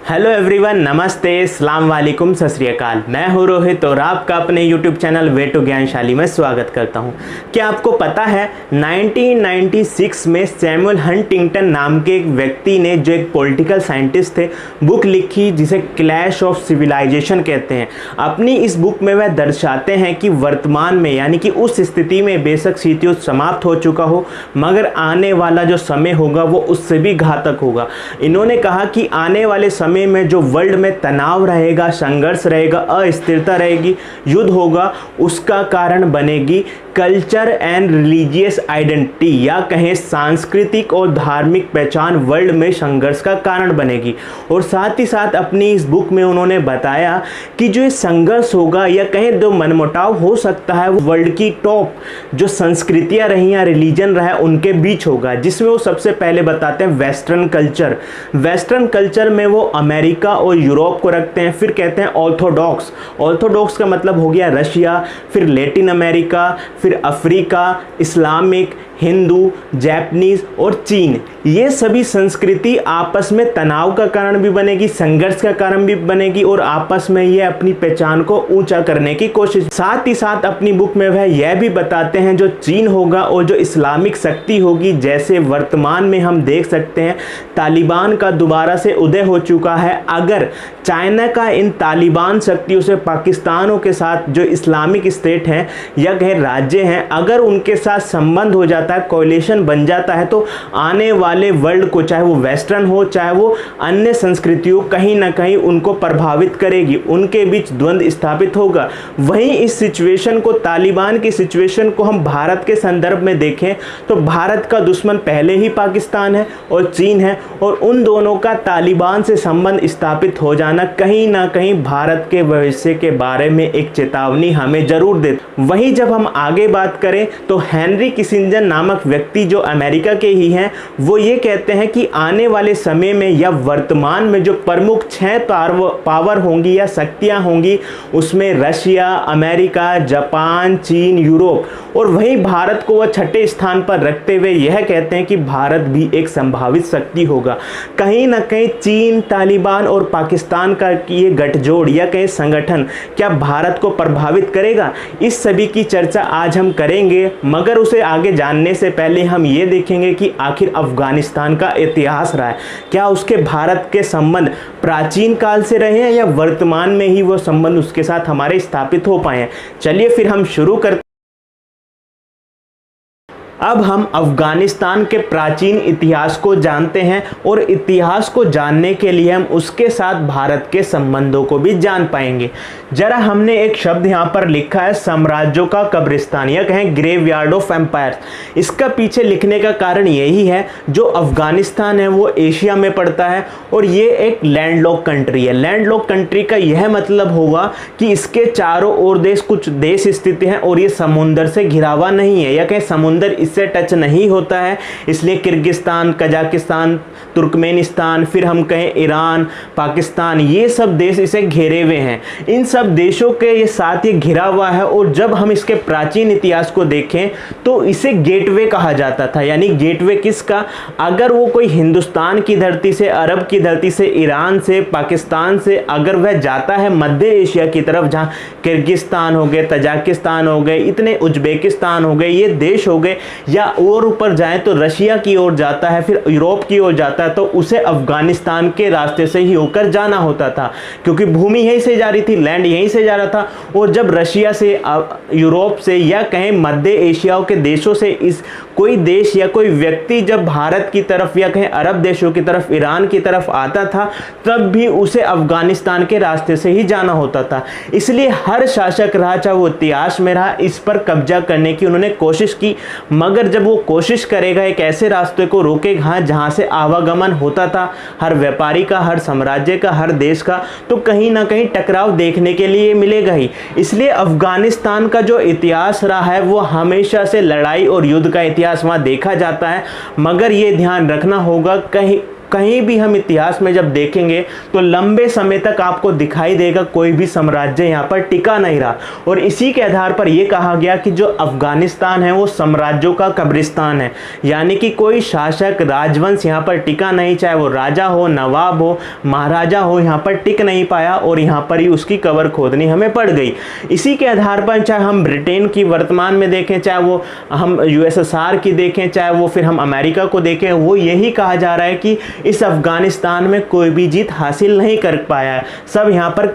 Hello everyone, नमस्ते, अस्सलाम वालेकुम, सत श्री अकाल। मैं हूँ रोहित और आपका अपने यूट्यूब चैनल वे टू ज्ञानशाली में स्वागत करता हूँ। क्या आपको पता है 1996 में सैमुअल हंटिंगटन नाम के एक व्यक्ति ने, जो एक पॉलिटिकल साइंटिस्ट थे, बुक लिखी जिसे क्लैश ऑफ सिविलाइजेशन कहते हैं। अपनी इस बुक में वह दर्शाते हैं कि वर्तमान में, यानी कि उस स्थिति में बेशक शीत युद्ध समाप्त हो चुका हो, मगर आने वाला जो समय होगा वो उससे भी घातक होगा। इन्होंने कहा कि आने वाले समय में जो वर्ल्ड में तनाव रहेगा, संघर्ष रहेगा, अस्थिरता रहेगी, युद्ध होगा, उसका कारण बनेगी कल्चर एंड रिलीजियस आइडेंटिटी, या कहें सांस्कृतिक और धार्मिक पहचान वर्ल्ड में संघर्ष का कारण बनेगी। और साथ ही साथ अपनी इस बुक में उन्होंने बताया कि जो ये संघर्ष होगा, या कहें जो मनमुटाव हो सकता है, वो वर्ल्ड की टॉप जो संस्कृतियां रही या रिलीजन रहा है उनके बीच होगा। जिसमें वो सबसे पहले बताते हैं वेस्टर्न कल्चर। वेस्टर्न कल्चर में वो अमेरिका और यूरोप को रखते हैं। फिर कहते हैं ऑर्थोडॉक्स। ऑर्थोडॉक्स का मतलब हो गया रशिया, फिर लैटिन अमेरिका, फिर अफ्रीका, इस्लामिक, हिंदू, जापानीज और चीन। ये सभी संस्कृति आपस में तनाव का कारण भी बनेगी, संघर्ष का कारण भी बनेगी, और आपस में ये अपनी पहचान को ऊंचा करने की कोशिश। साथ ही साथ अपनी बुक में वह यह भी बताते हैं जो चीन होगा और जो इस्लामिक शक्ति होगी, जैसे वर्तमान में हम देख सकते हैं तालिबान का दोबारा से उदय हो चुका है। अगर चाइना का इन तालिबान शक्तियों से पाकिस्तानों के साथ जो इस्लामिक स्टेट हैं या कहे राज्य हैं, अगर उनके साथ संबंध हो जाता है, कोalition बन जाता है, तो आने वाले वर्ल्ड को, चाहे वो वेस्टर्न हो चाहे वो अन्य संस्कृतियों, कहीं ना कहीं उनको प्रभावित करेगी, उनके बीच द्वंद्व स्थापित होगा। वहीं इस सिचुएशन को, तालिबान की सिचुएशन को हम भारत के संदर्भ में देखें तो भारत का दुश्मन पहले ही पाकिस्तान है और चीन है, और उन दोनों का तालिबान से संबंध स्थापित हो जाना कहीं ना कहीं भारत के भविष्य के बारे में एक चेतावनी हमें जरूर दे। वहीं जब हम आगे बात करें तो हेनरी किसिंजर नामक व्यक्ति जो अमेरिका के ही हैं, वो ये कहते हैं कि आने वाले समय में या वर्तमान में जो प्रमुख 6 पावर होंगी या शक्तियां होंगी, उसमें रशिया, अमेरिका, जापान, चीन, यूरोप, और वहीं भारत को वह 6ठे स्थान पर रखते हुए यह कहते हैं कि भारत भी एक संभावित शक्ति होगा। कहीं ना कहीं चीन, तालिबान और पाकिस्तान का ये गठजोड़ या कहीं संगठन क्या भारत को प्रभावित करेगा? इस सभी की चर्चा आज हम करेंगे, मगर उसे आगे जानने से पहले हम ये देखेंगे कि आखिर अफगानिस्तान का इतिहास रहा है। क्या उसके भारत के संबंध प्राचीन काल से रहे हैं या वर्तमान में ही वो संबंध उसके साथ हमारे स्थापित हो पाए हैं? चलिए फिर हम शुरू करते। अब हम अफगानिस्तान के प्राचीन इतिहास को जानते हैं, और इतिहास को जानने के लिए हम उसके साथ भारत के संबंधों को भी जान पाएंगे। जरा हमने एक शब्द यहाँ पर लिखा है साम्राज्यों का कब्रिस्तान, या कहें ग्रेवयार्ड ऑफ एम्पायर्स। इसका पीछे लिखने का कारण यही है, जो अफगानिस्तान है वो एशिया में पड़ता है और ये एक लैंडलॉक कंट्री है। लैंडलॉक कंट्री का यह मतलब होगा कि इसके चारों ओर कुछ देश स्थित हैं और ये समुंदर से घिरा हुआ नहीं है, या कहें समुंदर से टच नहीं होता है। इसलिए किर्गिस्तान, कजाकिस्तान, तुर्कमेनिस्तान, फिर हम कहें ईरान, पाकिस्तान, ये सब देश इसे घेरे हुए हैं। इन सब देशों के ये साथ ये घिरा हुआ है। और जब हम इसके प्राचीन इतिहास को देखें तो इसे गेटवे कहा जाता था। यानी गेटवे किसका? अगर वो कोई हिंदुस्तान की धरती से, अरब की धरती से, ईरान से, पाकिस्तान से अगर वह जाता है मध्य एशिया की तरफ, जहाँ किर्गिस्तान हो गए, तजाकिस्तान हो गए, इतने उज्बेकिस्तान हो गए, ये देश हो गए, या और ऊपर जाए तो रशिया की ओर जाता है, फिर यूरोप की ओर जाता है, तो उसे अफगानिस्तान के रास्ते से ही होकर जाना होता था, क्योंकि भूमि यहीं से जा रही थी, लैंड यहीं से जा रहा था। और जब रशिया से, यूरोप से, या कहें मध्य एशिया के देशों से इस कोई देश या कोई व्यक्ति जब भारत की तरफ या कहें अरब देशों की तरफ, ईरान की तरफ आता था, तब भी उसे अफगानिस्तान के रास्ते से ही जाना होता था। इसलिए हर शासक रहा, चाहे वो इतिहास में रहा, इस पर कब्जा करने की उन्होंने कोशिश की। मगर जब वो कोशिश करेगा एक ऐसे रास्ते को रोकेगा जहां से आवागमन होता था हर व्यापारी का, हर साम्राज्य का, हर देश का, तो कहीं ना कहीं टकराव देखने के लिए मिलेगा ही। इसलिए अफगानिस्तान का जो इतिहास रहा है वो हमेशा से लड़ाई और युद्ध का इतिहास वहां देखा जाता है। मगर ये ध्यान रखना होगा, कहीं कहीं भी हम इतिहास में जब देखेंगे तो लंबे समय तक आपको दिखाई देगा कोई भी साम्राज्य यहाँ पर टिका नहीं रहा। और इसी के आधार पर यह कहा गया कि जो अफगानिस्तान है वो साम्राज्यों का कब्रिस्तान है, यानी कि कोई शासक राजवंश यहाँ पर टिका नहीं, चाहे वो राजा हो, नवाब हो, महाराजा हो, यहाँ पर टिक नहीं पाया और यहाँ पर ही उसकी कब्र खोदनी हमें पड़ गई। इसी के आधार पर चाहे हम ब्रिटेन की वर्तमान में देखें, चाहे वो हम यूएसएसआर की देखें, चाहे वो फिर हम अमेरिका को देखें, वो यही कहा जा रहा है कि इस अफगानिस्तान में कोई भी जीत हासिल नहीं कर पाया है, सब यहाँ पर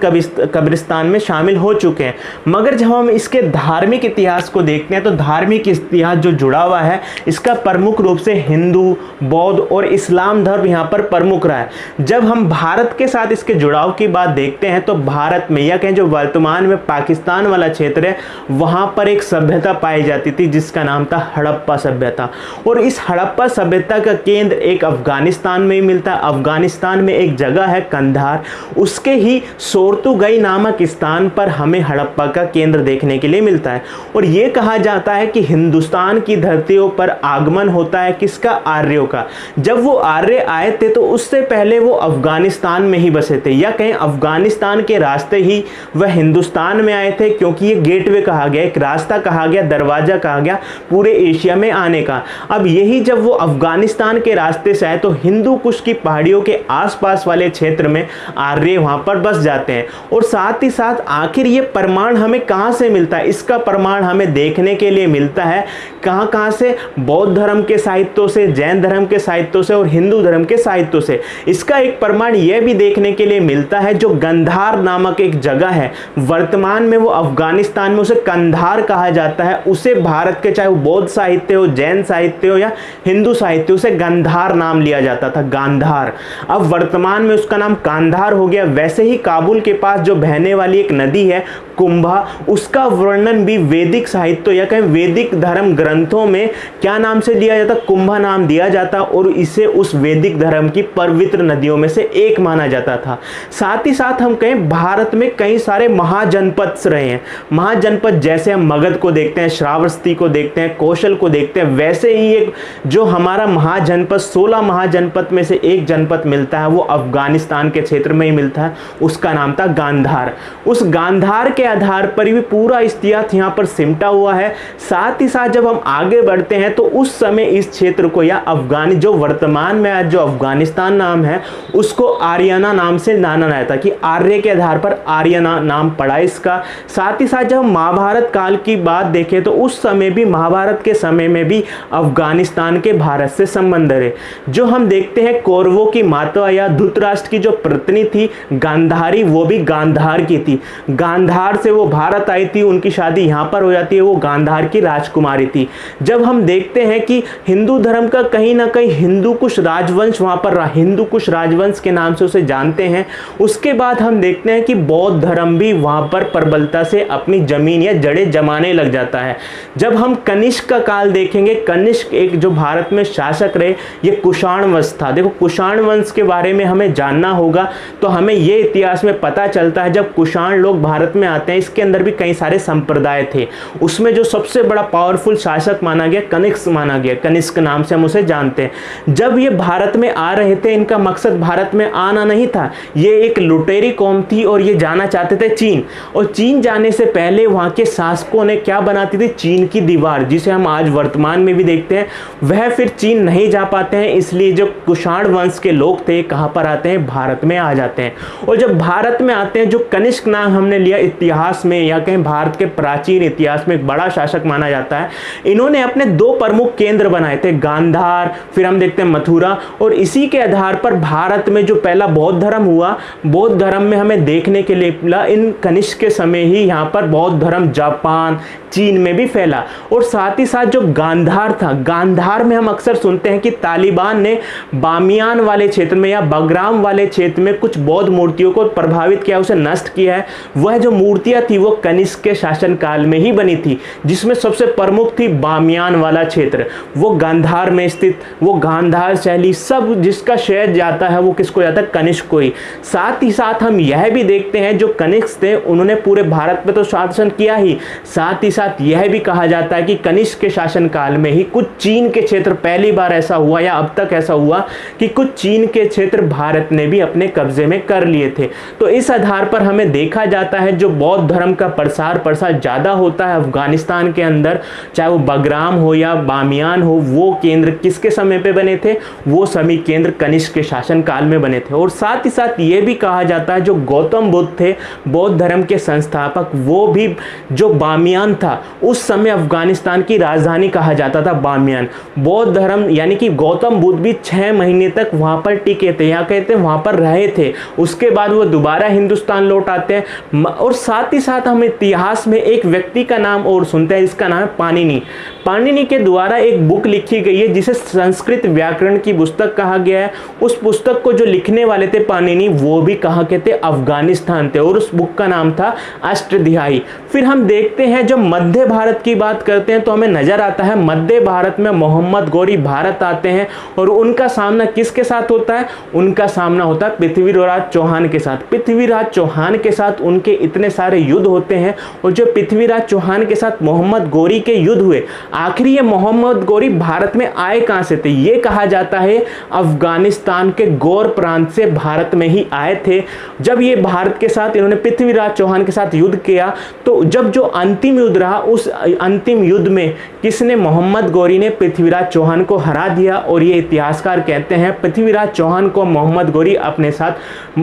कब्रिस्तान में शामिल हो चुके हैं। मगर जब हम इसके धार्मिक इतिहास को देखते हैं तो धार्मिक इतिहास जो जुड़ा हुआ है इसका प्रमुख रूप से हिंदू, बौद्ध और इस्लाम धर्म यहाँ पर प्रमुख रहा है। जब हम भारत के साथ इसके जुड़ाव की बात देखते हैं तो भारत में या कहें जो वर्तमान में पाकिस्तान वाला क्षेत्र है वहाँ पर एक सभ्यता पाई जाती थी जिसका नाम था हड़प्पा सभ्यता। और इस हड़प्पा सभ्यता का केंद्र एक अफगानिस्तान में ही मिलता है। अफगानिस्तान में एक जगह है कंधार, उसके ही सोर्तुगई नामक स्थान पर हमें हड़प्पा का केंद्र देखने के लिए मिलता है। और ये कहा जाता है कि हिंदुस्तान की धरतियों पर आगमन होता है किसका? आर्यों का। जब वो आर्य आए थे तो उससे पहले वो अफगानिस्तान में ही बसे थे, या कहीं अफगानिस्तान के रास्ते ही वह हिंदुस्तान में आए थे, क्योंकि ये गेटवे कहा गया, एक रास्ता कहा गया, दरवाजा कहा गया पूरे एशिया में आने का। अब यही जब वो अफगानिस्तान के रास्ते से आए तो हिंदू कुश की पहाड़ियों के आसपास वाले क्षेत्र में आर्य वहां पर बस जाते हैं। और साथ ही साथ आखिर ये प्रमाण हमें कहां से मिलता है? इसका प्रमाण हमें देखने के लिए मिलता है कहां से? बौद्ध धर्म के साहित्यों से, जैन धर्म के साहित्यों से और हिंदू धर्म के साहित्यों से। इसका एक प्रमाण यह भी देखने के लिए मिलता है, जो गंधार नामक एक जगह है, वर्तमान में वो अफगानिस्तान में उसे कंधार कहा जाता है, उसे भारत के चाहे वो बौद्ध साहित्य हो, जैन साहित्य हो या हिंदू साहित्य, उसे गंधार नाम लिया जाता था, गांधार। अब वर्तमान में उसका नाम कांधार हो गया। वैसे ही काबुल के पास जो बहने वाली एक नदी है कुंभा, उसका वर्णन भी वैदिक साहित्य या कहें वैदिक धर्म ग्रंथों में क्या नाम से दिया जाता? कुंभा नाम दिया जाता और इसे उस वैदिक धर्म की पवित्र नदियों में से एक माना जाता था। साथ ही साथ हम कहें भारत में कई सारे महाजनपद रहे हैं। महाजनपद जैसे हम मगध को देखते हैं, श्रावस्ती को देखते हैं, कौशल को देखते हैं, वैसे ही एक जो हमारा महाजनपद 16 महाजनपद में से एक जनपद मिलता है वो अफगानिस्तान के क्षेत्र में ही मिलता है, उसका नाम था गांधार। उस गांधार के आधार पर भी पूरा इतिहास यहाँ पर सिमटा हुआ है। साथ ही साथ जब हम आगे बढ़ते हैं तो उस समय इस क्षेत्र को या अफगानी जो वर्तमान में आज जो अफगानिस्तान नाम है उसको आर्याना नाम से जाना जाता कि आर्य के आधार पर आर्याना नाम पड़ा इसका। साथ ही साथ जब महाभारत काल की बात देखें तो उस समय भी, महाभारत के समय में भी अफगानिस्तान के भारत से संबंध रहे। जो हम देखते हैं कौरवों की माता या धृतराष्ट्र की जो पत्नी थी गांधारी, वो भी गांधार की थी। गांधार से वो भारत आई थी, उनकी शादी यहाँ पर हो जाती है, वो गांधार की राजकुमारी थी। जब हम देखते हैं कि हिंदू धर्म का कहीं ना कहीं हिंदू कुश राजवंश वहाँ पर रहा, हिंदू कुश राजवंश के नाम से उसे जानते हैं। उसके बाद हम देखते हैं कि बौद्ध धर्म भी वहाँ पर प्रबलता से अपनी जमीन या जड़ें जमाने लग जाता है। जब हम कनिष्क का काल देखेंगे, कनिष्क एक जो भारत में शासक रहे, ये कुषाण वंश था। देखो कुषाण वंश के बारे में हमें जानना होगा तो हमें ये इतिहास में पता चलता है जब कुषाण लोग भारत में आते हैं, इसके अंदर भी कई सारे संप्रदाय थे। उसमें जो सबसे बड़ा पावरफुल शासक माना गया कनिष्क माना गया, कनिष्क नाम से हम उसे जानते हैं। जब ये भारत में आ रहे थे, इनका मकसद भारत में आना नहीं था, ये एक लुटेरी कौम थी और ये जाना चाहते थे चीन। और चीन जाने से पहले वहाँ के शासकों ने क्या बनाती थी? चीन की दीवार, जिसे हम आज वर्तमान में भी देखते हैं। वह फिर चीन नहीं जा पाते हैं, इसलिए जो कुषाण वंश के लोग थे कहाँ पर आते हैं? भारत में आ जाते हैं। और जब भारत में आते हैं, जो कनिष्क नाम हमने लिया इतिहास में या कहीं भारत के प्राचीन इतिहास में एक बड़ा शासक माना जाता है, इन्होंने अपने दो प्रमुख केंद्र बनाए थे, गांधार, फिर हम देखते हैं मथुरा। और इसी के आधार पर भारत में जो पहला बौद्ध धर्म हुआ, बौद्ध धर्म में हमें देखने के लिए मिला इन कनिष्क के समय ही यहाँ पर बौद्ध धर्म जापान, चीन में भी फैला। और साथ ही साथ जो गांधार था, गांधार में हम अक्सर सुनते हैं कि तालिबान ने बामियान वाले क्षेत्र में या बगराम वाले क्षेत्र में कुछ बौद्ध मूर्तियों को प्रभावित किया, उसे नष्ट किया है। वह जो मूर्तियां थी वो कनिष्क के शासनकाल में ही बनी थी, जिसमें सबसे प्रमुख थी बामियान वाला क्षेत्र, वो गांधार में स्थित, वो गांधार शैली, सब जिसका श्रेय जाता है वो किसको जाता है? कनिष्क को ही। साथ ही साथ हम यह भी देखते हैं जो कनिष्क थे उन्होंने पूरे भारत पे तो शासन किया ही, साथ ही साथ यह भी कहा जाता है कि कनिष्क के शासन काल में ही कुछ चीन के क्षेत्र, पहली बार ऐसा हुआ या अब तक ऐसा हुआ कि कुछ चीन के क्षेत्र भारत ने भी अपने कब्जे में कर लिए थे। तो इस आधार पर हमें देखा जाता है जो बौद्ध धर्म का प्रसार ज़्यादा होता है अफगानिस्तान के अंदर, चाहे वो बगराम हो या बामियान हो, वो केंद्र किसके समय पे बने थे? वो सभी केंद्र कनिष्क के शासन काल में बने थे। और साथ ही साथ ये भी कहा जाता है जो गौतम बुद्ध थे बौद्ध धर्म के संस्थापक, वो भी जो बामियान था उस समय अफगानिस्तान की राजधानी कहा जाता था बामियान। बौद्ध धर्म यानी कि गौतम बुद्ध भी 6 महीने तक वहाँ पर टिके थे, या कहते हैं वहाँ पर रहे थे। उसके बाद वो दोबारा हिंदुस्तान लौट आते हैं। और साथ ही साथ हम इतिहास में एक व्यक्ति का नाम और सुनते हैं, इसका नाम है पाणिनि। पाणिनि के द्वारा एक बुक लिखी गई है जिसे संस्कृत व्याकरण की पुस्तक कहा गया है। उस पुस्तक को जो लिखने वाले थे पाणिनि, वो भी कहाँ के थे? अफगानिस्तान थे। और उस बुक का नाम था अष्टाध्यायी। फिर हम देखते हैं जब मध्य भारत की बात करते हैं तो हमें नजर आता है मध्य भारत में मोहम्मद गौरी भारत आते हैं और उनका सामना किसके साथ होता है? उनका सामना होता है पृथ्वीराज चौहान के साथ। पृथ्वीराज चौहान के साथ उनके इतने सारे युद्ध होते हैं, और जो पृथ्वीराज चौहान के साथ मोहम्मद गौरी के युद्ध हुए, आखिर ये मोहम्मद गौरी भारत में आए कहां से थे? ये कहा जाता है अफगानिस्तान के गौर प्रांत से भारत में ही आए थे। जब ये भारत के साथ इन्होंने पृथ्वीराज चौहान के साथ युद्ध किया, तो जब जो अंतिम युद्ध रहा, उस अंतिम युद्ध में किसने? मोहम्मद गौरी ने पृथ्वीराज चौहान को हरा दिया। और ये इतिहासकार कहते हैं पृथ्वीराज चौहान को मोहम्मद गौरी अपने साथ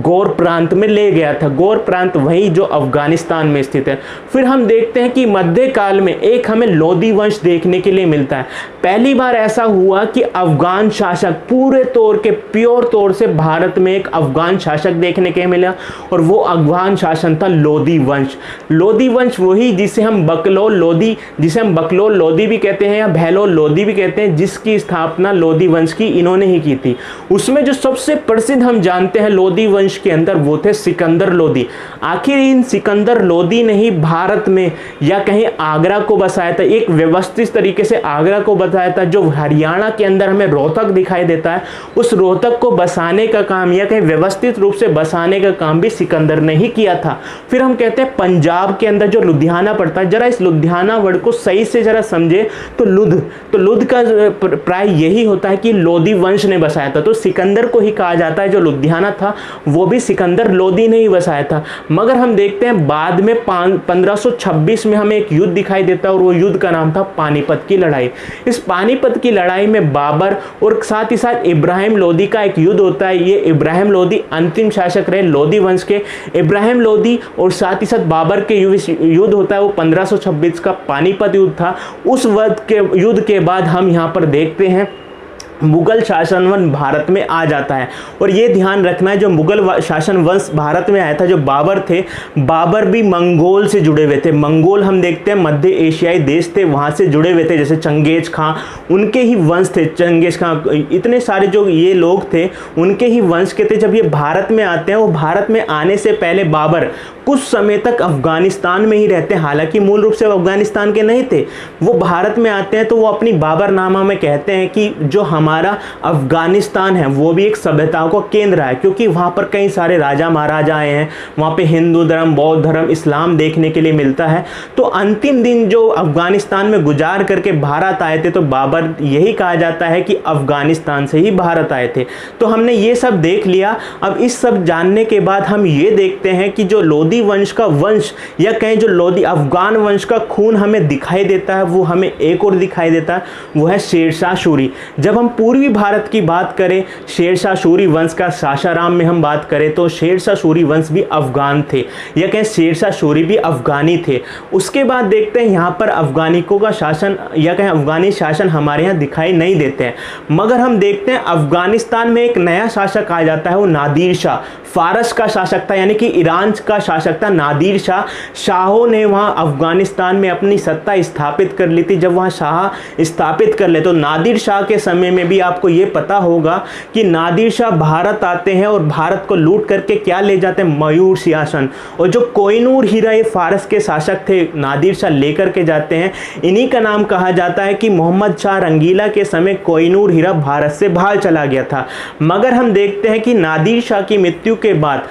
गौर प्रांत में ले गया था। गौर प्रांत वही जो अफगानिस्तान में स्थित है। फिर हम देखते हैं कि मध्य काल में एक हमें लोदी वंश देखने के लिए मिलता है। पहली बार ऐसा हुआ कि अफगान शासक पूरे तौर के प्योर तौर से भारत में एक अफगान शासक देखने के मिला, और वो अफगान शासन था लोदी वंश। लोदी वंश वही जिसे हम बकलोल लोदी भी कहते हैं या भैलोल लोदी भी कहते हैं, जिसकी स्थापना लोदी वंश की इन्होंने ही की थी। उसमें जो सबसे प्रसिद्ध हम जानते हैं लोदी वंश के अंदर, वो थे सिकंदर लोदी। आखिर इन सिकंदर लोदी ने ही भारत में या कहीं आगरा को बसाया था, एक व्यवस्थित तरीके से आगरा को बसाया था। जो हरियाणा के अंदर हमें रोहतक दिखाई देता है, उस रोहतक को बसाने का काम या कहीं व्यवस्थित रूप से बसाने का काम भी सिकंदर ने ही किया था। फिर हम कहते हैं पंजाब के अंदर जो लुधियाना पड़ता है, जरा इस लुधियाना वर्ड को सही से जरा समझे तो लुध का प्राय यही होता है कि लोदी वंश ने बसाया था। तो सिकंदर को ही कहा जाता है जो लुधियाना था वो भी सिकंदर लोदी ने ही बसाया था। मगर हम देखते हैं बाद में 1526 में हमें एक युद्ध दिखाई देता है, और वो युद्ध का नाम था पानीपत की लड़ाई। इस पानीपत की लड़ाई में बाबर और साथ ही साथ इब्राहिम लोदी का एक युद्ध होता है। ये इब्राहिम लोदी अंतिम शासक रहे लोदी वंश के। इब्राहिम लोदी और साथ ही साथ बाबर के युद्ध होता है, वो 1526 का पानीपत युद्ध था। उस युद्ध के बाद हम यहाँ पर देखते हैं मुगल शासन वंश भारत में आ जाता है। और ये ध्यान रखना है जो मुगल शासन वंश भारत में आया था, जो बाबर थे, बाबर भी मंगोल से जुड़े हुए थे। मंगोल हम देखते हैं मध्य एशियाई देश थे, वहाँ से जुड़े हुए थे। जैसे चंगेज खां, उनके ही वंश थे। चंगेज खां, इतने सारे जो ये लोग थे उनके ही वंश के थे। जब ये भारत में आते हैं, वो भारत में आने से पहले बाबर कुछ समय तक अफगानिस्तान में ही रहते हैं। हालांकि मूल रूप से वो अफगानिस्तान के नहीं थे। वो भारत में आते हैं तो वो अपनी बाबरनामा में कहते हैं कि जो हमारा अफगानिस्तान है वो भी एक सभ्यताओं का केंद्र है, क्योंकि वहाँ पर कई सारे राजा महाराजा आए हैं। वहाँ पे हिंदू धर्म, बौद्ध धर्म, इस्लाम देखने के लिए मिलता है। तो अंतिम दिन जो अफगानिस्तान में गुजार करके भारत आए थे, तो बाबर यही कहा जाता है कि अफगानिस्तान से ही भारत आए थे। तो हमने ये सब देख लिया। अब इस सब जानने के बाद हम ये देखते हैं कि जो लोदी वंश का वंश या कहें जो लोदी अफगान वंश का खून हमें दिखाई देता है, वो हमें एक और दिखाई देता है, वो है शेरशाह सूरी। जब हम पूर्वी भारत की बात करें, शेरशाह सूरी वंश का सासाराम में हम बात करें, तो शेरशाह सूरी वंश भी अफगान थे, या कहें शेरशाह सूरी भी अफगानी थे। उसके बाद देखते हैं यहाँ पर अफगानिकों का शासन या कहें अफगानी शासन हमारे यहाँ दिखाई नहीं देते हैं। मगर हम देखते हैं अफगानिस्तान में एक नया शासक आ जाता है, वो नादिर शाह, फारस का शासक था, यानी कि ईरान का शासक था नादिर शाह। शाहों ने वहाँ अफगानिस्तान में अपनी सत्ता स्थापित कर ली थी। जब वहाँ शाह स्थापित कर ले, तो नादिर शाह के समय में भी आपको ये पता होगा कि नादिर शाह भारत आते हैं और भारत को लूट करके क्या ले जाते हैं? मयूर सिंहासन। और जो कोहिनूर हीरा ये फारस के शासक थे, नादिर शाह लेकर के जाते हैं। इन्हीं का नाम कहा जाता है कि मोहम्मद शाह रंगीला के समय कोहिनूर हीरा भारत से बाहर चला गया था। मगर हम देखते हैं कि नादिर शाह की मृत्यु के बाद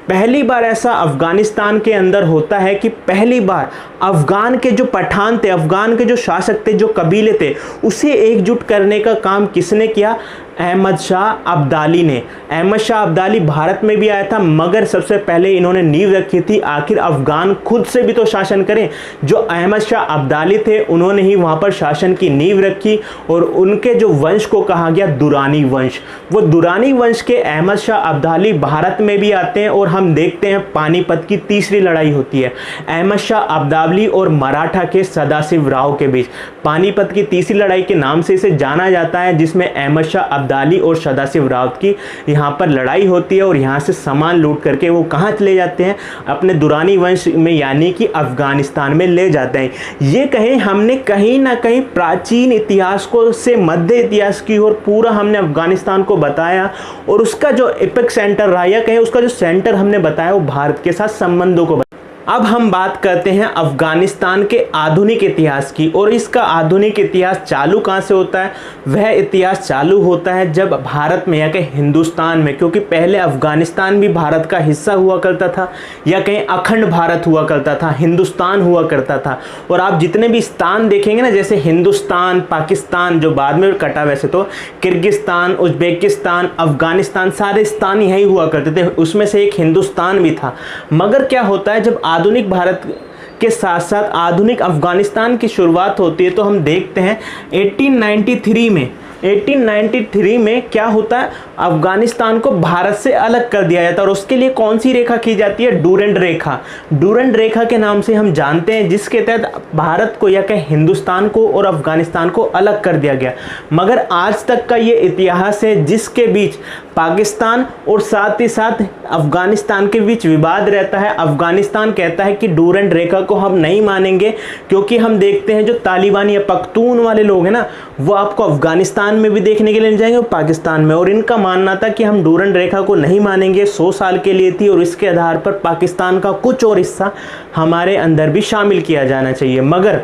पहली बार ऐसा अफगानिस्तान के अंदर होता है कि पहली बार अफगान के जो पठान थे, अफगान के जो शासक थे, जो कबीले थे, उसे एकजुट करने का काम किसने किया? अहमद शाह अब्दाली ने। अहमद शाह अब्दाली भारत में भी आया था, मगर सबसे पहले इन्होंने नींव रखी थी आखिर अफगान खुद से भी तो शासन करें। जो अहमद शाह अब्दाली थे उन्होंने ही वहाँ पर शासन की नींव रखी और उनके जो वंश को कहा गया दुरानी वंश। वो दुरानी वंश के अहमद शाह अब्दाली भारत में भी आते हैं और हम देखते हैं पानीपत की तीसरी लड़ाई होती है अहमद शाह अब्दाली और मराठा के सदाशिव राव के बीच। पानीपत की तीसरी लड़ाई के नाम से इसे जाना जाता है, जिसमें अहमद शाह अब्दाली और सदाशिव राव की यहाँ पर लड़ाई होती है और यहाँ से सामान लूट करके वो कहाँ चले जाते हैं, अपने दुरानी वंश में यानी कि अफगानिस्तान में ले जाते हैं। ये कहें हमने कहीं ना कहीं प्राचीन इतिहास को से मध्य इतिहास की ओर पूरा हमने अफगानिस्तान को बताया और उसका जो एपिक सेंटर रहा या कहें उसका जो सेंटर हमने बताया वो भारत के साथ संबंधों को। अब हम बात करते हैं अफगानिस्तान के आधुनिक इतिहास की, और इसका आधुनिक इतिहास चालू कहाँ से होता है? वह इतिहास चालू होता है जब भारत में या कहीं हिंदुस्तान में, क्योंकि पहले अफगानिस्तान भी भारत का हिस्सा हुआ करता था या कहीं अखंड भारत हुआ करता था, हिंदुस्तान हुआ करता था। और आप जितने भी स्थान देखेंगे ना, जैसे हिंदुस्तान, पाकिस्तान जो बाद में कटा, वैसे तो किर्गिस्तान, उज्बेकिस्तान, अफगानिस्तान, सारे स्थान यही हुआ करते थे, उसमें से एक हिंदुस्तान भी था। मगर क्या होता है जब आधुनिक भारत के साथ साथ आधुनिक अफगानिस्तान की शुरुआत होती है तो हम देखते हैं 1893 में क्या होता है, अफगानिस्तान को भारत से अलग कर दिया जाता है और उसके लिए कौन सी रेखा की जाती है? डूरेंट रेखा। डूरेंट रेखा के नाम से हम जानते हैं, जिसके तहत भारत को या कहीं हिंदुस्तान को और अफगानिस्तान को अलग कर दिया गया। मगर आज तक का ये इतिहास है जिसके बीच पाकिस्तान और साथ ही साथ अफगानिस्तान के बीच विवाद रहता है। अफगानिस्तान कहता है कि डूरेंट रेखा को हम नहीं मानेंगे, क्योंकि हम देखते हैं जो तालिबान या पख्तून वाले लोग हैं ना, वो आपको अफगानिस्तान में भी देखने के लिए मिल जाएंगे और पाकिस्तान में। और इनका मानना था कि हम डूरेंट रेखा को नहीं मानेंगे, 100 साल के लिए थी और इसके आधार पर पाकिस्तान का कुछ और हिस्सा हमारे अंदर भी शामिल किया जाना चाहिए। मगर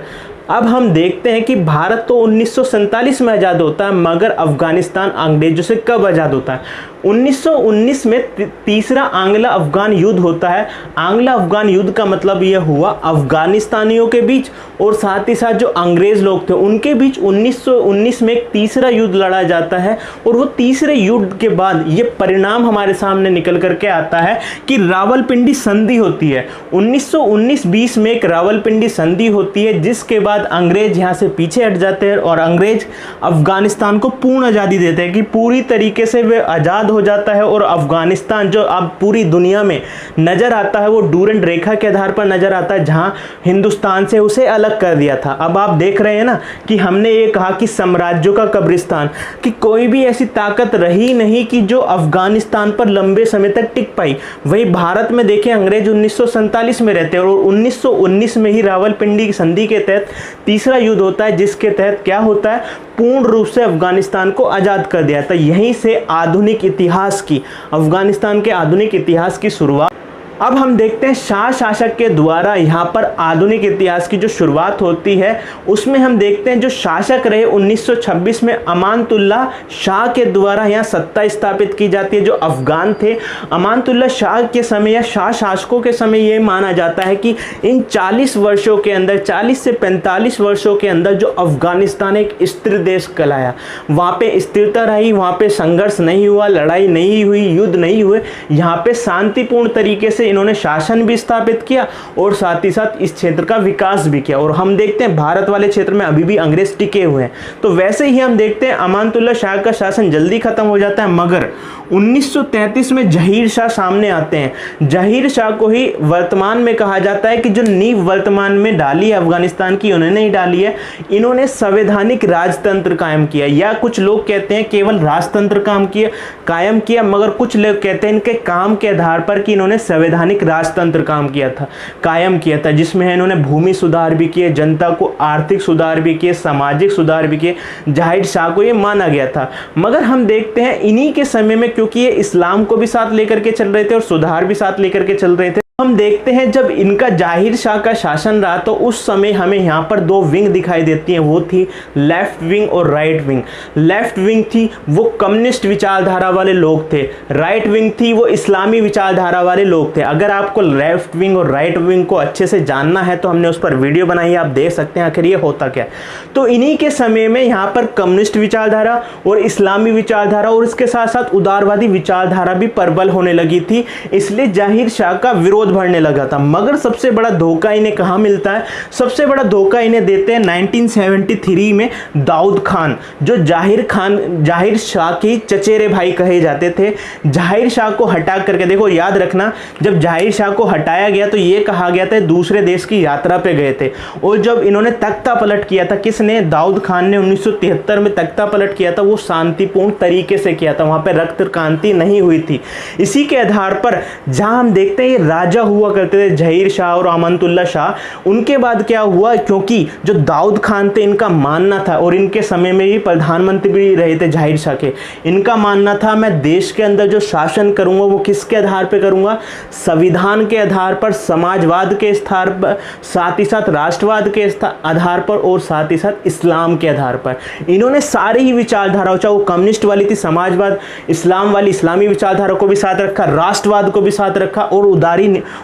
अब हम देखते हैं कि भारत तो 1947 में आज़ाद होता है, मगर अफगानिस्तान अंग्रेजों से कब आज़ाद होता है? 1919 में तीसरा आंग्ला अफगान युद्ध होता है। आंग्ला अफगान युद्ध का मतलब यह हुआ अफगानिस्तानियों के बीच और साथ ही साथ जो अंग्रेज लोग थे उनके बीच 1919 में एक तीसरा युद्ध लड़ा जाता है। और वो तीसरे युद्ध के बाद ये परिणाम हमारे सामने निकल करके आता है कि रावलपिंडी संधि होती है। 1919-20 में एक रावलपिंडी संधि होती है, जिसके बाद अंग्रेज यहाँ से पीछे हट जाते हैं और अंग्रेज अफगानिस्तान को पूर्ण आज़ादी देते हैं कि पूरी तरीके से वे आज़ाद हो जाता है। और अफगानिस्तान जो अब पूरी दुनिया में नजर आता है वो डूरेंट रेखा के आधार पर नजर आता है, जहां हिंदुस्तान से उसे अलग कर दिया था। अब आप देख रहे हैं ना कि हमने ये कहा कि साम्राज्यों का कब्रिस्तान, कि कोई भी ऐसी ताकत रही नहीं कि जो अफगानिस्तान पर लंबे समय तक टिक पाई। वही भारत में देखें, अंग्रेज 1947 में रहते हैं और 1919 में ही रावलपिंडी की संधि के तहत तीसरा युद्ध होता है, जिसके तहत क्या होता है, पूर्ण रूप से अफगानिस्तान को आज़ाद कर दिया था। यहीं से आधुनिक इतिहास की, अफगानिस्तान के आधुनिक इतिहास की शुरुआत। अब हम देखते हैं शाह शासक के द्वारा यहाँ पर आधुनिक इतिहास की जो शुरुआत होती है, उसमें हम देखते हैं जो शासक रहे 1926 में अमानतुल्लाह शाह के द्वारा यहाँ सत्ता स्थापित की जाती है, जो अफगान थे। अमानतुल्लाह शाह के समय या शाह शासकों के समय ये माना जाता है कि इन 40 वर्षों के अंदर, 40 से 45 वर्षों के अंदर जो अफगानिस्तान एक स्थिर देश कहलाया, वहाँ पे स्थिरता रही, वहाँ पे संघर्ष नहीं हुआ, लड़ाई नहीं हुई, युद्ध नहीं हुए, यहाँ पे शांतिपूर्ण तरीके से इन्होंने शासन भी स्थापित किया और साथ ही साथ इस क्षेत्र का विकास भी किया। और हम देखते हैं भारत वाले क्षेत्र में अभी भी अंग्रेज टिके हुए हैं। तो वैसे ही हम देखते हैं अमानतुल्लाह शाह का शासन जल्दी खत्म हो जाता है, मगर 1933 में जहीर शाह सामने आते हैं। जहीर शाह को ही वर्तमान में कहा जाता है कि जो नींव वर्तमान में डाली है अफगानिस्तान की, उन्होंने ही डाली है। इन्होंने संवैधानिक राजतंत्र कायम किया, या कुछ लोग कहते हैं केवल राजतंत्र कायम किया, मगर कुछ लोग कहते हैं इनके काम के आधार पर कि इन्होंने संवैधानिक राजतंत्र कायम किया था, जिसमें इन्होंने भूमि सुधार भी किए, जनता को आर्थिक सुधार भी किए, सामाजिक सुधार भी किए। जहीर शाह को ये माना गया था। मगर हम देखते हैं इन्हीं के समय में, क्योंकि ये इस्लाम को भी साथ लेकर के चल रहे थे और सुधार भी साथ लेकर के चल रहे थे, हम देखते हैं जब इनका जाहिर शाह का शासन रहा तो उस समय हमें यहाँ पर दो विंग दिखाई देती हैं, वो थी लेफ्ट विंग और राइट विंग। लेफ्ट विंग थी वो कम्युनिस्ट विचारधारा वाले लोग थे, राइट विंग थी वो इस्लामी विचारधारा वाले लोग थे। अगर आपको लेफ्ट विंग और राइट विंग को अच्छे से जानना है तो हमने उस पर वीडियो बनाई है, आप देख सकते हैं आखिर ये होता क्या। तो इन्हीं के समय में यहाँ पर कम्युनिस्ट विचारधारा और इस्लामी विचारधारा और इसके साथ साथ उदारवादी विचारधारा भी प्रबल होने लगी थी, इसलिए जाहिर शाह का विरोध बढ़ने लगा था। मगर सबसे बड़ा धोखा इन्हें कहां मिलता है? सबसे बड़ा धोखा इन्हें देते हैं 1973 में दाऊद खान, जो जाहिर शाह के चचेरे भाई कहे जाते थे। जाहिर शाह को हटा करके, देखो याद रखना, जब जाहिर शाह को हटाया गया तो यह कहा गया था दूसरे देश की यात्रा पे गए थे, और जब इन्होंने तख्ता पलट किया था, किसने? दाऊद खान ने 1973 में तख्ता पलट किया था, वो शांतिपूर्ण तरीके से किया था, वहां पे रक्त क्रांति नहीं हुई थी। इसी के आधार पर जहां हम देखते हैं ये राजा हुआ करते थे जहीर शाह और अमानतुल्ला शाह। उनके बाद क्या हुआ, क्योंकि जो दाऊद खान थे इनका मानना था, और इनके समय में ही प्रधानमंत्री भी रहे थे जाहिर शाह के, इनका मानना था मैं देश के अंदर जो शासन करूंगा वो किसके आधार पर करूंगा? संविधान के आधार पर, समाजवाद के आधार पर, साथ ही साथ राष्ट्रवाद के आधार पर, और साथ ही साथ इस्लाम के आधार पर। इन्होंने सारी ही विचारधारा, चाहे वो कम्युनिस्ट वाली थी, समाजवाद, इस्लाम वाली इस्लामी विचारधारा को भी साथ रखा, राष्ट्रवाद को भी साथ रखा, और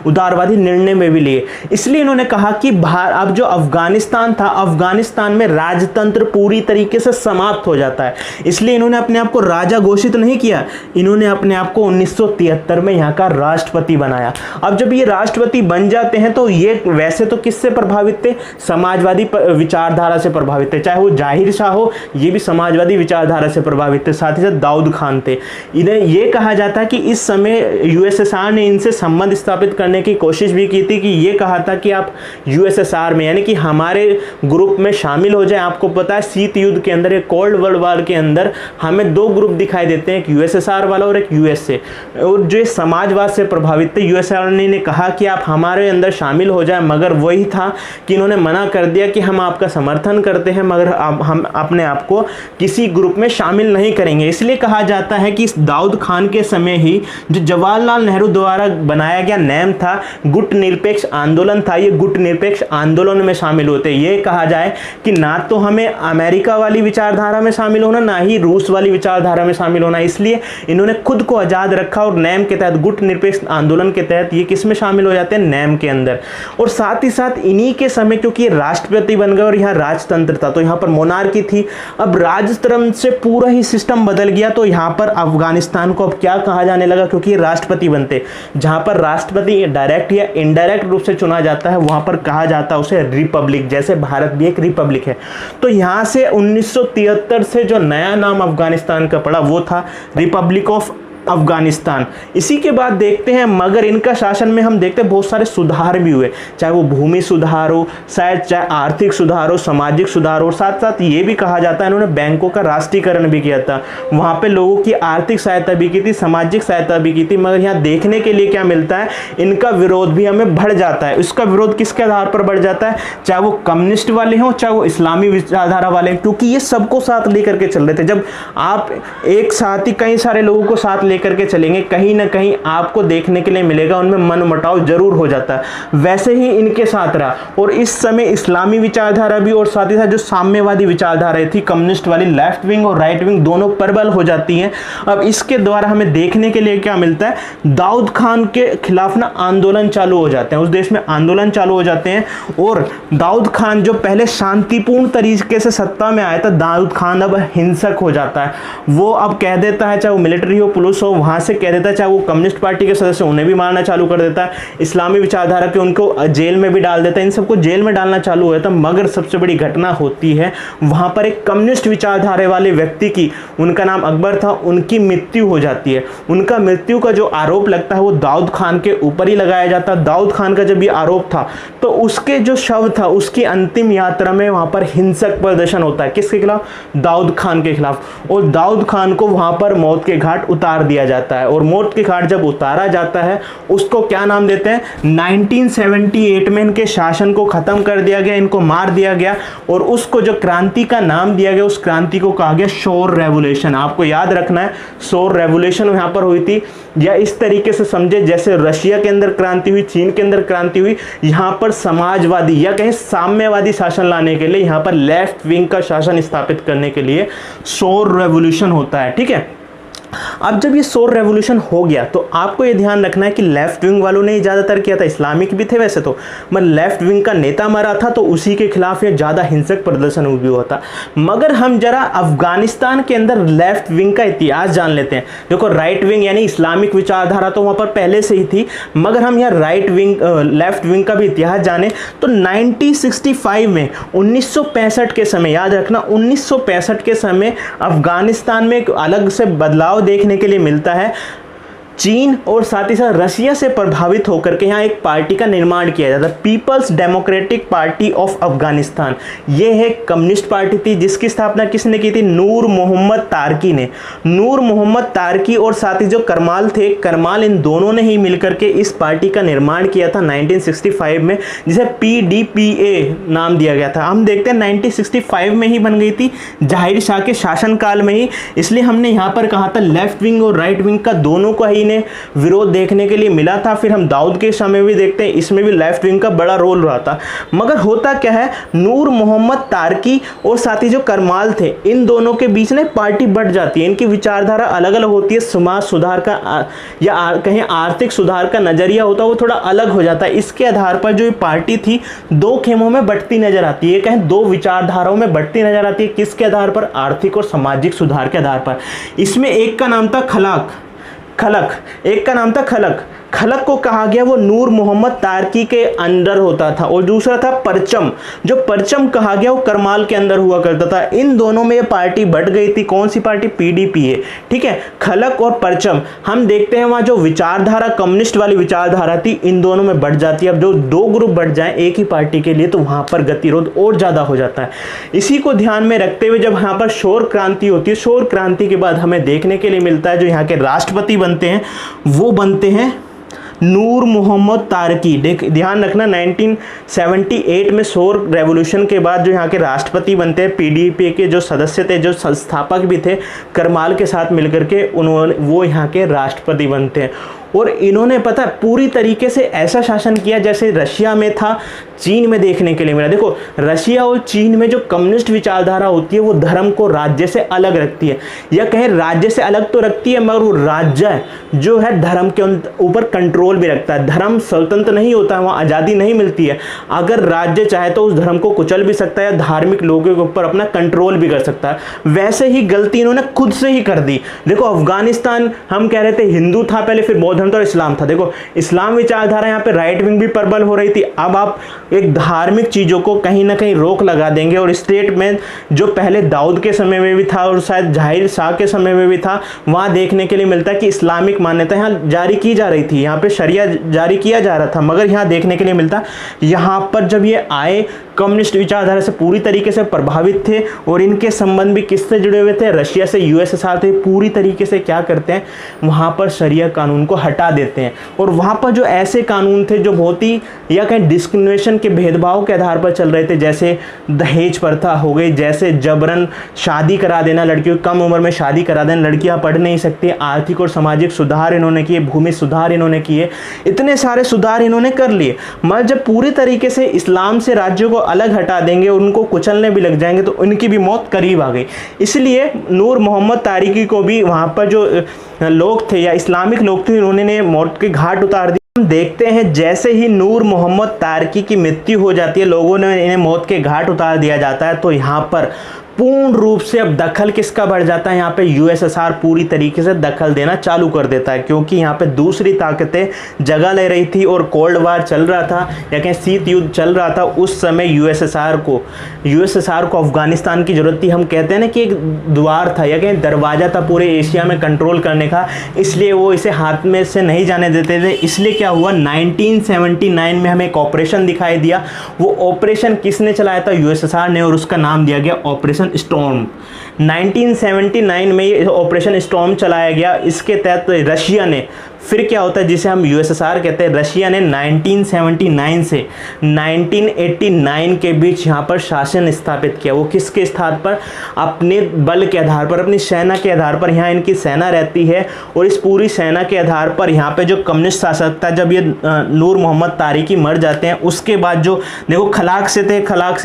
उदारवादी निर्णय में भी लिए। इसलिए इन्होंने कहा कि अब जो अफगानिस्तान था, अफगानिस्तान में राजतंत्र पूरी तरीके से समाप्त हो जाता है। इसलिए इन्होंने अपने आप को राजा घोषित नहीं किया, इन्होंने अपने आप को 1973 में यहाँ का राष्ट्रपति बनाया। अब जब ये राष्ट्रपति बन जाते हैं तो ये वैसे तो किससे प्रभावित थे? समाजवादी विचारधारा से प्रभावित थे, चाहे वो जाहिर शाह हो, ये भी समाजवादी विचारधारा से प्रभावित थे, साथ ही साथ दाऊद खान थे। इन्हें यह कहा जाता है कि इस समय यूएसएसआर ने इनसे संबंध स्थापित करने की कोशिश भी की थी, कि ये कहा था कि आप यूएसएसआर में, यानी कि हमारे ग्रुप में शामिल हो जाए। आपको पता है शीत युद्ध के अंदर, एक कोल्ड वर्ल्ड वार के अंदर हमें दो ग्रुप दिखाई देते हैं, एक यूएसएसआर वाला और एक यूएसए, और जो समाजवाद से प्रभावित थे। यूएसएसआर ने कहा कि आप हमारे अंदर शामिल हो जाए, मगर वही था कि इन्होंने मना कर दिया कि हम आपका समर्थन करते हैं, मगर हम अपने आप को किसी ग्रुप में शामिल नहीं करेंगे। इसलिए कहा जाता है कि दाऊद खान के समय ही जो जवाहरलाल नेहरू द्वारा बनाया गया नेम था, गुट निरपेक्ष आंदोलन था, ये गुट निरपेक्ष आंदोलन में शामिल होते। ये कहा जाए कि ना तो हमें अमेरिका वाली विचारधारा में शामिल होना, ना ही रूस वाली विचारधारा में शामिल होना, इसलिए इन्होंने खुद को आजाद रखा, और नेम के तहत, गुट निरपेक्ष आंदोलन के तहत ये किस में शामिल हो जाते हैं? नेम के अंदर। और साथ ही साथ इन्हीं के समय, क्योंकि राष्ट्रपति बन गए और यहाँ राजतंत्र था, तो यहाँ पर मोनार्की थी, अब राजतंत्र से पूरा ही सिस्टम बदल गया। तो यहाँ पर अफगानिस्तान को अब क्या कहा जाने लगा, क्योंकि राष्ट्रपति बनते, जहां पर राष्ट्रपति डायरेक्ट या इनडायरेक्ट रूप से चुना जाता है, वहां पर कहा जाता है उसे रिपब्लिक, जैसे भारत भी एक रिपब्लिक है। तो यहां से 1973 से जो नया नाम अफगानिस्तान का पड़ा वो था रिपब्लिक ऑफ अफगानिस्तान। इसी के बाद देखते हैं, मगर इनका शासन में हम देखते हैं बहुत सारे सुधार भी हुए, चाहे वो भूमि सुधार हो, शायद चाहे आर्थिक सुधार हो, सामाजिक सुधार हो, साथ साथ ये भी कहा जाता है इन्होंने बैंकों का राष्ट्रीयकरण भी किया था, वहाँ पे लोगों की आर्थिक सहायता भी की थी, सामाजिक सहायता भी की थी। मगर यहाँ देखने के लिए क्या मिलता है, इनका विरोध भी हमें बढ़ जाता है। इसका विरोध किसके आधार पर बढ़ जाता है? चाहे वो कम्युनिस्ट वाले हों, चाहे वो इस्लामी विचारधारा वाले, क्योंकि ये सबको साथ लेकर के चल रहे थे। जब आप एक साथ ही कई सारे लोगों को साथ लेकर के चलेंगे, कहीं ना कहीं आपको देखने के लिए मिलेगा उनमें मनमुटाव जरूर हो जाता है। वैसे ही इनके साथ रहा, और इस समय इस्लामी विचारधारा भी और साथ ही साथ जो साम्यवादी विचारधारा थी, कम्युनिस्ट वाली, लेफ्ट विंग और राइट विंग दोनों प्रबल हो जाती हैं। अब इसके द्वारा हमें देखने के लिए क्या मिलता है, दाऊद खान के खिलाफ ना आंदोलन चालू हो जाते हैं, उस देश में आंदोलन चालू हो जाते हैं। और दाऊद खान जो पहले शांतिपूर्ण तरीके से सत्ता में आया था, दाऊद खान अब हिंसक हो जाता है। वो अब कह देता है, चाहे वो मिलिट्री हो, पुलिस हो, वहां से कह देता है, चाहे वो कम्युनिस्ट पार्टी के सदस्य, उन्हें भी मारना चालू कर देता है, इस्लामी विचारधारा के उनको जेल में भी डाल देता है, इन सबको जेल में डालना चालू हो जाता है। मगर सबसे बड़ी घटना होती है वहां पर एक कम्युनिस्ट विचारधारा वाले व्यक्ति की, उनका नाम अकबर था, उनकी मृत्यु हो जाती है। उनका मृत्यु का जो आरोप लगता है वो दाऊद खान के ऊपर ही लगाया जाता है। दाऊद खान का जब ये आरोप था तो उसके जो शव था उसकी अंतिम यात्रा में वहां पर हिंसक प्रदर्शन होता है, किसके खिलाफ? दाऊद खान के खिलाफ, और दाऊद खान को वहां पर मौत के घाट उतार दिया जाता है। और मौत की घाट जब उतारा जाता है उसको क्या नाम देते हैं, 1978 में इनके शासन को खत्म कर दिया गया, इनको मार दिया गया और उसको जो क्रांति का नाम दिया गया उस क्रांति को कहा गया शोर रेवोल्यूशन। आपको याद रखना है शोर रेवोल्यूशन यहाँ पर हुई थी, या इस तरीके से समझे जैसे रशिया के अंदर क्रांति हुई, चीन के अंदर क्रांति हुई, यहाँ पर समाजवादी या कहीं साम्यवादी शासन लाने के लिए, यहाँ पर लेफ्ट विंग का शासन स्थापित करने के लिए शोर रेवोल्यूशन होता है। ठीक है, अब जब ये शोर रेवोल्यूशन हो गया तो आपको ये ध्यान रखना है कि लेफ्ट विंग वालों ने ज़्यादातर किया था, इस्लामिक भी थे वैसे तो, मगर लेफ्ट विंग का नेता मरा था तो उसी के खिलाफ ये ज़्यादा हिंसक प्रदर्शन भी हुआ था। मगर हम जरा अफगानिस्तान के अंदर लेफ्ट विंग का इतिहास जान लेते हैं। देखो राइट विंग यानी इस्लामिक विचारधारा तो वहाँ पर पहले से ही थी, मगर हम यहाँ राइट विंग लेफ्ट विंग का भी इतिहास जाने तो 1965 में 1965 के समय, याद रखना 1965 के समय अफगानिस्तान में एक अलग से बदलाव देखने के लिए मिलता है। चीन और साथ ही साथ रशिया से प्रभावित होकर के यहाँ एक पार्टी का निर्माण किया जाता है, People's Democratic Party of Afghanistan. ये है कम्युनिस्ट पार्टी थी जिसकी स्थापना किसने की थी, नूर मोहम्मद तारकी ने। नूर मोहम्मद तारकी और साथ ही जो करमाल थे, करमाल, इन दोनों ने ही मिलकर के इस पार्टी का निर्माण किया था 1965 में, जिसे PDPA नाम दिया गया था। हम देखते हैं 1965 में ही बन गई थी, जाहिर शाह के शासनकाल में ही, इसलिए हमने यहाँ पर कहा था लेफ्ट विंग और राइट विंग का दोनों को ही विरोध देखने के लिए मिला था। फिर हम दाऊद के समय भी देखते हैं, इसमें भी लेफ्ट विंग का बड़ा रोल रहा था। मगर होता क्या है, नूर मोहम्मद तारकी और साथ ही जो करमाल थे, इन दोनों के बीच में पार्टी बढ़ जाती है, इनकी विचारधारा अलग अलग होती है, समाज सुधार का या कहें आर्थिक सुधार का नजरिया होता है वो थोड़ा अलग हो जाता है। इसके आधार पर जो ये पार्टी थी दो खेमों में बढ़ती नजर आती है, कहें दो विचारधाराओं में बढ़ती नजर आती है। किसके आधार पर, आर्थिक और सामाजिक सुधार के आधार पर। इसमें एक का नाम था खलक, एक का नाम था खलक। खलक को कहा गया वो नूर मोहम्मद तारकी के अंदर होता था, और दूसरा था परचम, जो परचम कहा गया वो करमाल के अंदर हुआ करता था। इन दोनों में ये पार्टी बढ़ गई थी, कौन सी पार्टी, PDPA। ठीक है, खलक और परचम। हम देखते हैं वहां जो विचारधारा कम्युनिस्ट वाली विचारधारा थी इन दोनों में बढ़ जाती है। अब जो दो ग्रुप बढ़ जाए एक ही पार्टी के लिए तो वहां पर गतिरोध और ज्यादा हो जाता है। इसी को ध्यान में रखते हुए जब यहाँ पर शोर क्रांति होती है, शोर क्रांति के बाद हमें देखने के लिए मिलता है जो यहाँ के राष्ट्रपति बनते हैं वो बनते हैं नूर मोहम्मद तारकी। ध्यान रखना 1978 में शोर रेवोल्यूशन के बाद जो यहाँ के राष्ट्रपति बनते हैं, PDPA के जो सदस्य थे, जो संस्थापक भी थे, करमाल के साथ मिलकर के उन्होंने वो यहाँ के राष्ट्रपति बनते हैं। और इन्होंने पता पूरी तरीके से ऐसा शासन किया जैसे रशिया में था, चीन में देखने के लिए मिला। देखो रशिया और चीन में जो कम्युनिस्ट विचारधारा होती है वो धर्म को राज्य से अलग रखती है, या कहें राज्य से अलग तो रखती है मगर वो राज्य जो है धर्म के ऊपर कंट्रोल भी रखता है। धर्म स्वतंत्र नहीं होता है, वहाँ आज़ादी नहीं मिलती है। अगर राज्य चाहे तो उस धर्म को कुचल भी सकता है, धार्मिक लोगों के ऊपर अपना कंट्रोल भी कर सकता है। वैसे ही गलती इन्होंने खुद से ही कर दी। देखो अफगानिस्तान हम कह रहे थे हिंदू था पहले, फिर बौद्ध धर्म और इस्लाम था। देखो इस्लाम विचारधारा यहाँ पे राइट विंग भी प्रबल हो रही थी। अब आप एक धार्मिक चीजों को कहीं ना कहीं रोक लगा देंगे, और स्टेट में जो पहले दाऊद के समय में भी था और शायद जाहिर शाह के समय में भी था, वहां देखने के लिए मिलता है कि इस्लामिक मान्यता यहाँ जारी की जा रही थी, यहाँ पे शरिया जारी किया जा रहा था। मगर यहाँ देखने के लिए मिलता यहाँ पर जब ये आए कम्युनिस्ट विचारधारा से पूरी तरीके से प्रभावित थे, और इनके संबंध भी किससे जुड़े हुए थे, रशिया से, USSR थे। पूरी तरीके से क्या करते हैं, वहां पर शरिया कानून को हटा देते हैं, और वहां पर जो ऐसे कानून थे जो बहुत ही या कहीं डिस्क्रिमिनेशन के भेदभाव के आधार पर चल रहे थे, जैसे दहेज प्रथा हो गई, जैसे जबरन शादी करा देना, लड़कियों की कम उम्र में शादी करा देना, लड़कियां पढ़ नहीं सकती, आर्थिक और सामाजिक सुधार इन्होंने किए, भूमि सुधार इन्होंने किए, इतने सारे सुधार इन्होंने कर लिए। मगर जब पूरी तरीके से इस्लाम से राज्यों को अलग हटा देंगे, उनको कुचलने भी लग जाएंगे, तो उनकी भी मौत करीब आ गई। इसलिए नूर मोहम्मद तारिकी को भी वहां पर जो लोग थे या इस्लामिक लोग थे, उन्होंने मौत के घाट उतार दिया। हम देखते हैं जैसे ही नूर मोहम्मद तारकी की मृत्यु हो जाती है, लोगों ने इन्हें मौत के घाट उतार दिया जाता है, तो यहाँ पर पूर्ण रूप से अब दखल किसका बढ़ जाता है, यहाँ पे USSR पूरी तरीके से दखल देना चालू कर देता है, क्योंकि यहाँ पे दूसरी ताकतें जगह ले रही थी और कोल्ड वार चल रहा था या कहीं शीत युद्ध चल रहा था। उस समय USSR को अफगानिस्तान की जरूरत थी। हम कहते हैं ना कि एक द्वार था या कहीं दरवाजा था पूरे एशिया में कंट्रोल करने का, इसलिए वो इसे हाथ में से नहीं जाने देते थे। इसलिए क्या हुआ, 1979 में हमें एक ऑपरेशन दिखाई दिया। वो ऑपरेशन किसने चलाया था, USSR ने, और उसका नाम दिया गया ऑपरेशन स्टॉर्म। 1979 में ये ऑपरेशन स्टॉर्म चलाया गया। इसके तहत रशिया ने, फिर क्या होता है जिसे हम यूएसएसआर कहते हैं, रशिया ने 1979 से 1989 के बीच यहाँ पर शासन स्थापित किया। वो किसके आधार पर? अपने बल के आधार पर, अपनी सेना के आधार पर। यहाँ इनकी सेना रहती है और इस पूरी सेना के आधार पर यहाँ पे जो कम्युनिस्ट शासक था, जब ये नूर मोहम्मद तारिकी मर जाते हैं, उसके बाद जो देखो खलाक से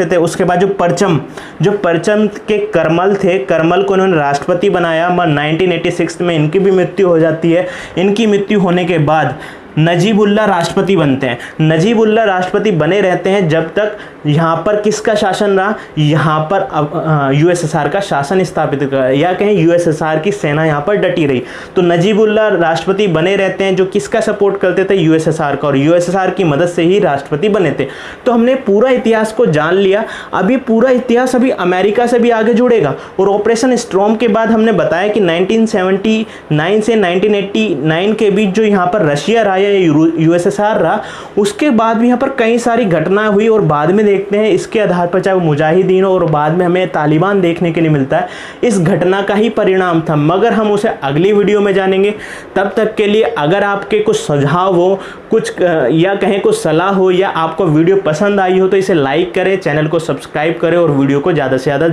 थे, उसके बाद जो परचम के करमल थे, करमल को उन्होंने राष्ट्रपति बनाया। 1986 में इनकी भी मृत्यु हो जाती है। इनकी मृत्यु होने के बाद नजीबुल्लाह राष्ट्रपति बनते हैं। नजीबुल्लाह राष्ट्रपति बने रहते हैं जब तक यहाँ पर किसका शासन रहा? यहाँ पर यूएसएसआर का शासन स्थापित कर, या कहें यूएसएसआर की सेना यहाँ पर डटी रही। तो नजीबुल्लाह राष्ट्रपति बने रहते हैं, जो किसका सपोर्ट करते थे? यूएसएसआर का, और यूएसएसआर की मदद से ही राष्ट्रपति बने थे। तो हमने पूरा इतिहास को जान लिया। अभी पूरा इतिहास अभी अमेरिका से भी आगे जुड़ेगा। और ऑपरेशन स्टॉर्म के बाद हमने बताया कि 1979 से 1989 के बीच जो यहाँ पर रशिया रहा, यूएसएसआर रहा, उसके बाद भी यहाँ पर कई सारी घटनाएं हुई। और बाद में देखते हैं इसके आधार पर, चाहे वो मुजाहिदीन हो और बाद में हमें तालिबान देखने के लिए मिलता है, इस घटना का ही परिणाम था। मगर हम उसे अगली वीडियो में जानेंगे। तब तक के लिए अगर आपके कुछ सुझाव हो, कुछ या कहें कुछ सलाह हो, या आपको वीडियो पसंद आई हो, तो इसे लाइक करें, चैनल को सब्सक्राइब करें और वीडियो को ज़्यादा से ज़्यादा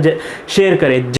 शेयर करें।